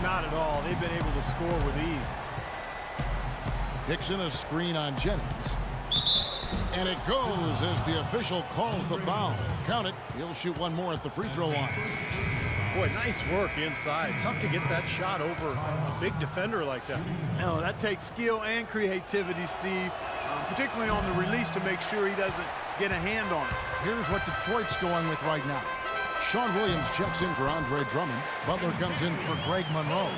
Not at all. They've been able to score with ease. Dixon a screen on Jennings. And it goes as the official calls the foul. Count it. He'll shoot one more at the free throw line. Boy, nice work inside. Tough to get that shot over a big defender like that. No, that takes skill and creativity, Steve, particularly on the release to make sure he doesn't get a hand on it. Here's what Detroit's going with right now. Sean Williams checks in for Andre Drummond. Butler comes in for Greg Monroe.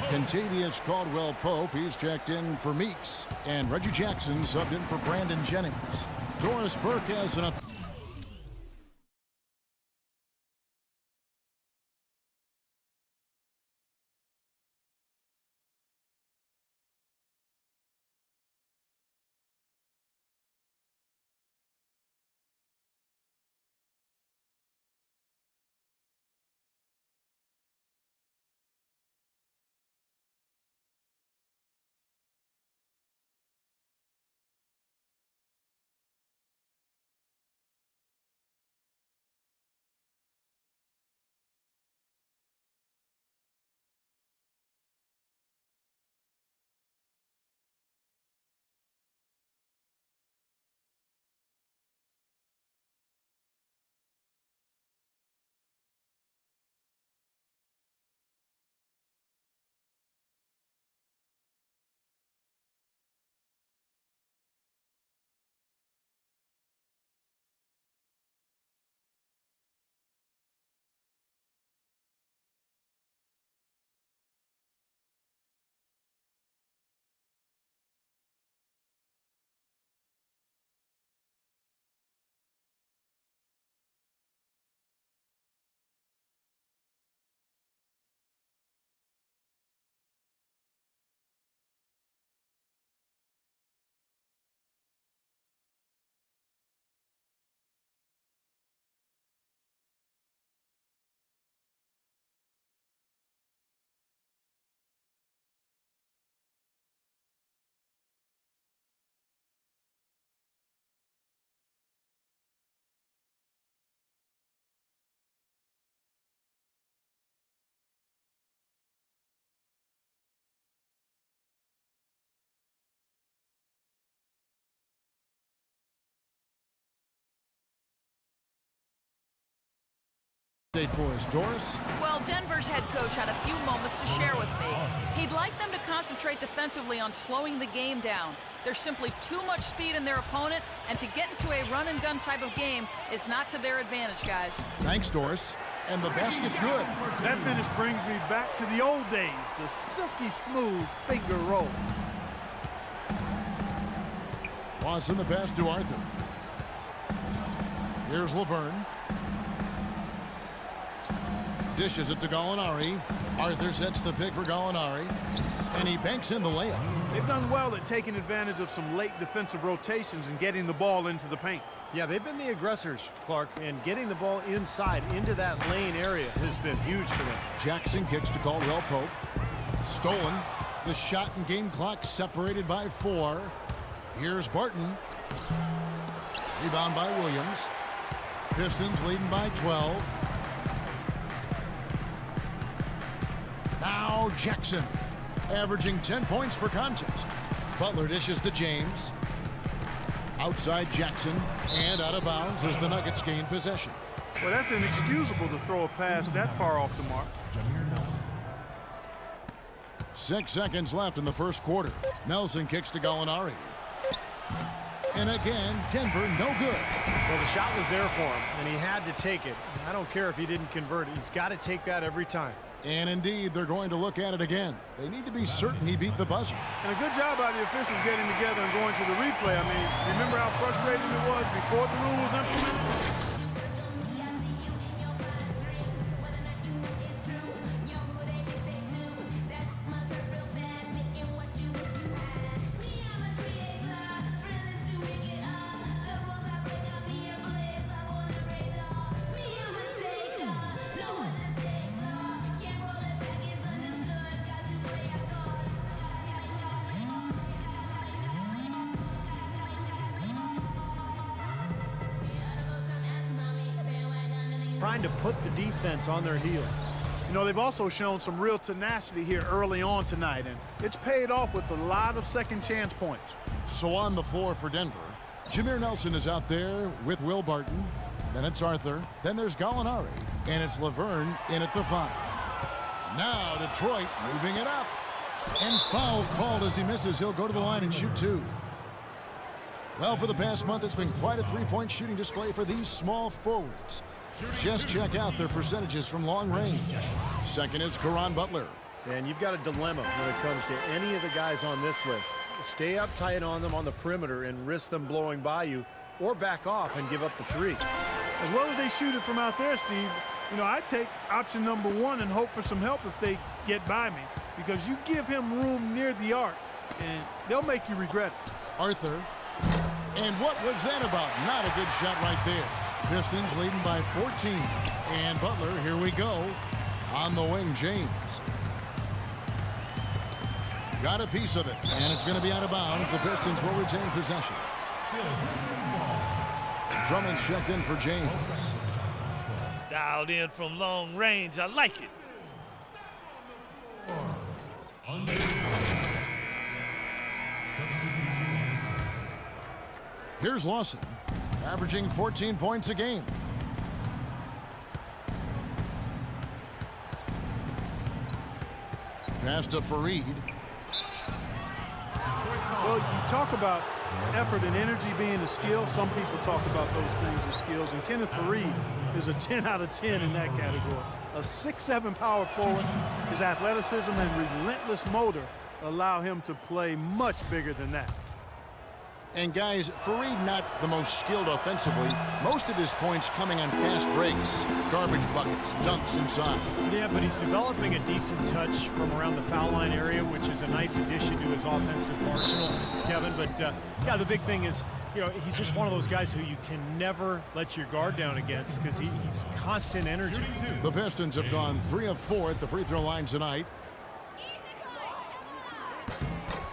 Kentavious Caldwell-Pope, he's checked in for Meeks. And Reggie Jackson subbed in for Brandon Jennings. Doris Burke has an up. For his Doris. Well, Denver's head coach had a few moments to share with me. He'd like them to concentrate defensively on slowing the game down. There's simply too much speed in their opponent, and to get into a run-and-gun type of game is not to their advantage, guys. Thanks, Doris. And the basket good. That finish brings me back to the old days, the silky smooth finger roll. Watson the pass to Arthur. Here's Laverne. Dishes it to Gallinari. Arthur sets the pick for Gallinari. And he banks in the layup. They've done well at taking advantage of some late defensive rotations and getting the ball into the paint. Yeah, they've been the aggressors, Clark, and getting the ball inside into that lane area has been huge for them. Jackson kicks to Caldwell-Pope. Stolen. The shot and game clock separated by 4. Here's Barton. Rebound by Williams. Pistons leading by 12. Now Jackson, averaging 10 points per contest. Butler dishes to James. Outside Jackson, and out of bounds as the Nuggets gain possession. Well, that's inexcusable to throw a pass that far off the mark. 6 seconds left in the first quarter. Nelson kicks to Gallinari. And again, Denver no good. Well, the shot was there for him, and he had to take it. I don't care if he didn't convert it. He's got to take that every time. And indeed, they're going to look at it again. They need to be certain he beat the buzzer. And a good job by the officials getting together and going to the replay. I mean, remember how frustrating it was before the rule was implemented? Trying to put the defense on their heels. You know, they've also shown some real tenacity here early on tonight, and it's paid off with a lot of second chance points. So on the floor for Denver, Jameer Nelson is out there with Will Barton. Then it's Arthur. Then there's Gallinari. And it's Laverne in at the 5. Now Detroit moving it up. And foul called as he misses. He'll go to the line and shoot 2. Well, for the past month, it's been quite a three-point shooting display for these small forwards. Just check out their percentages from long range. Second is Caron Butler. And you've got a dilemma when it comes to any of the guys on this list. Stay uptight on them on the perimeter and risk them blowing by you, or back off and give up the 3. As well as they shoot it from out there, Steve, you know, I take option number 1 and hope for some help if they get by me, because you give him room near the arc, and they'll make you regret it. Arthur. And what was that about? Not a good shot right there. Pistons leading by 14. And Butler, here we go. On the wing, James. Got a piece of it, and it's going to be out of bounds. The Pistons will retain possession. Drummond's checked in for James. Dialed in from long range. I like it. Here's Lawson, averaging 14 points a game. Pass to Fareed. Well, you talk about effort and energy being a skill. Some people talk about those things as skills, and Kenneth Fareed is a 10 out of 10 in that category. A 6'7" power forward. His athleticism and relentless motor allow him to play much bigger than that. And guys, Fareed not the most skilled offensively. Most of his points coming on fast breaks, garbage buckets, dunks inside. Yeah, but he's developing a decent touch from around the foul line area, which is a nice addition to his offensive arsenal, Kevin. But, yeah, the big thing is, you know, he's just one of those guys who you can never let your guard down against because he's constant energy. The Pistons have gone 3 of 4 at the free throw line tonight.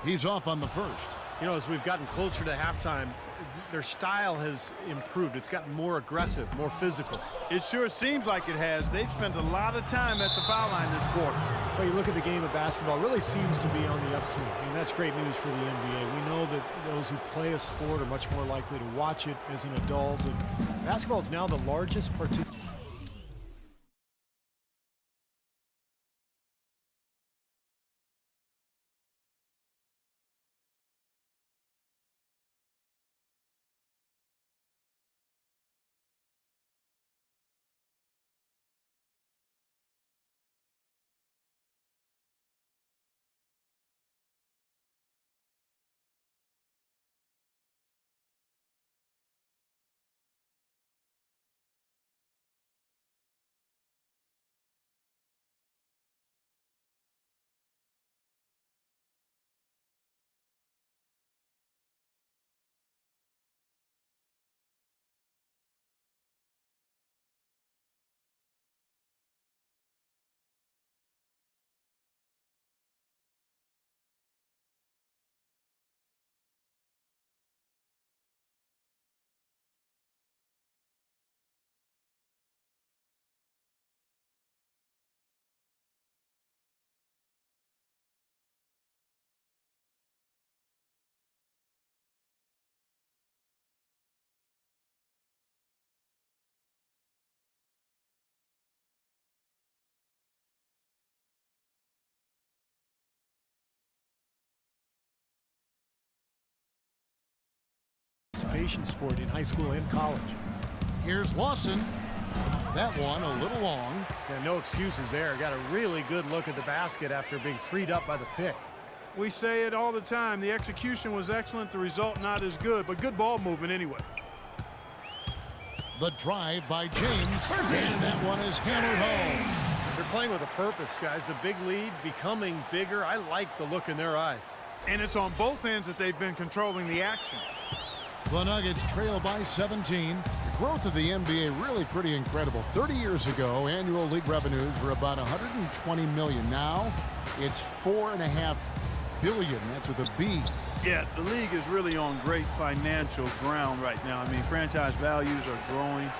He's off on the first. You know, as we've gotten closer to halftime, their style has improved. It's gotten more aggressive, more physical. It sure seems like it has. They've spent a lot of time at the foul line this quarter. But you look at the game of basketball, it really seems to be on the upswing. And that's great news for the NBA. We know that those who play a sport are much more likely to watch it as an adult. And basketball is now the largest participant. Sport in high school and college. Here's Lawson. That one a little long. Yeah, no excuses there. Got a really good look at the basket after being freed up by the pick. We say it all the time. The execution was excellent, the result not as good, but good ball movement anyway. The drive by James, and that one is hammered home. They're playing with a purpose, guys. The big lead becoming bigger. I like the look in their eyes. And it's on both ends that they've been controlling the action. The Nuggets trail by 17. The growth of the NBA really pretty incredible. 30 years ago, annual league revenues were about $120 million. Now, it's $4.5 billion. That's with a B. Yeah, the league is really on great financial ground right now. I mean, franchise values are growing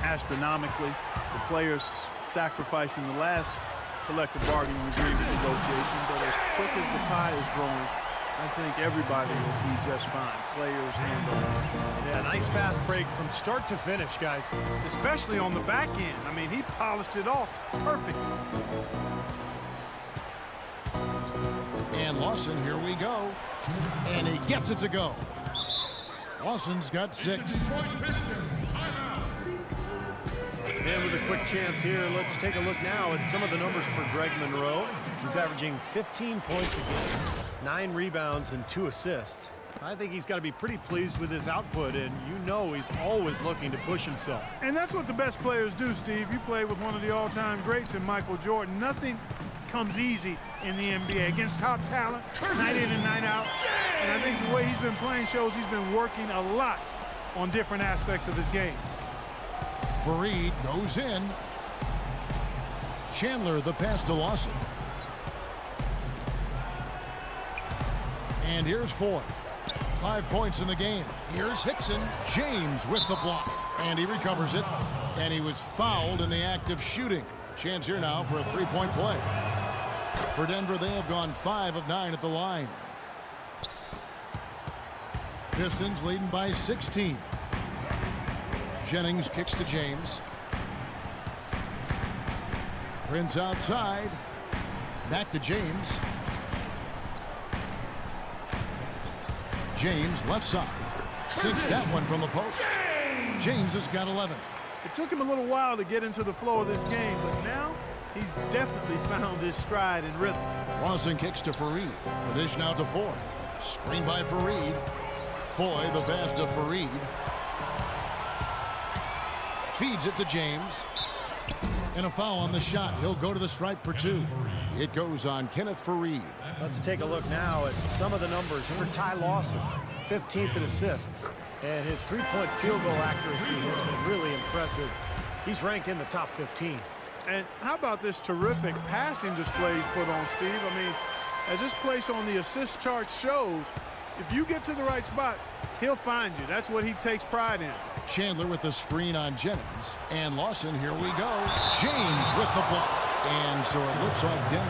astronomically. The players sacrificed in the last collective bargaining agreement negotiation. But as quick as the pie is growing, I think everybody will be just fine, players and owners. Yeah, nice fast break from start to finish, guys. Especially on the back end. I mean, he polished it off perfectly. And Lawson, here we go. And he gets it to go. Lawson's got 6. And with a quick chance here, let's take a look now at some of the numbers for Greg Monroe. He's averaging 15 points a game, 9 rebounds, and 2 assists. I think he's got to be pretty pleased with his output, and you know he's always looking to push himself. And that's what the best players do, Steve. You play with one of the all-time greats in Michael Jordan. Nothing comes easy in the NBA against top talent, night in and night out. And I think the way he's been playing shows he's been working a lot on different aspects of his game. Fareed goes in. Chandler the pass to Lawson. And here's Foy. 5 points in the game. Here's Hickson. James with the block. And he recovers it. And he was fouled in the act of shooting. Chance here now for a 3-point play. For Denver, they have gone 5 of 9 at the line. Pistons leading by 16. Jennings kicks to James. Prince outside. Back to James. James left side. Sinks that one from the post. James has got 11. It took him a little while to get into the flow of this game, but now he's definitely found his stride and rhythm. Lawson kicks to Fareed. The dish now to Foy. Screen by Fareed. Foy the pass to Fareed. Feeds it to James. And a foul on the shot. He'll go to the stripe for 2. It goes on Kenneth Fareed. Let's take a look now at some of the numbers for Ty Lawson. 15th in assists, and his 3-point field goal accuracy has been really impressive. He's ranked in the top 15. And how about this terrific passing display he's put on, Steve? I mean, as this place on the assist chart shows, if you get to the right spot, he'll find you. That's what he takes pride in. Chandler with the screen on Jennings. And Lawson, here we go. James with the block. And so it looks like Denver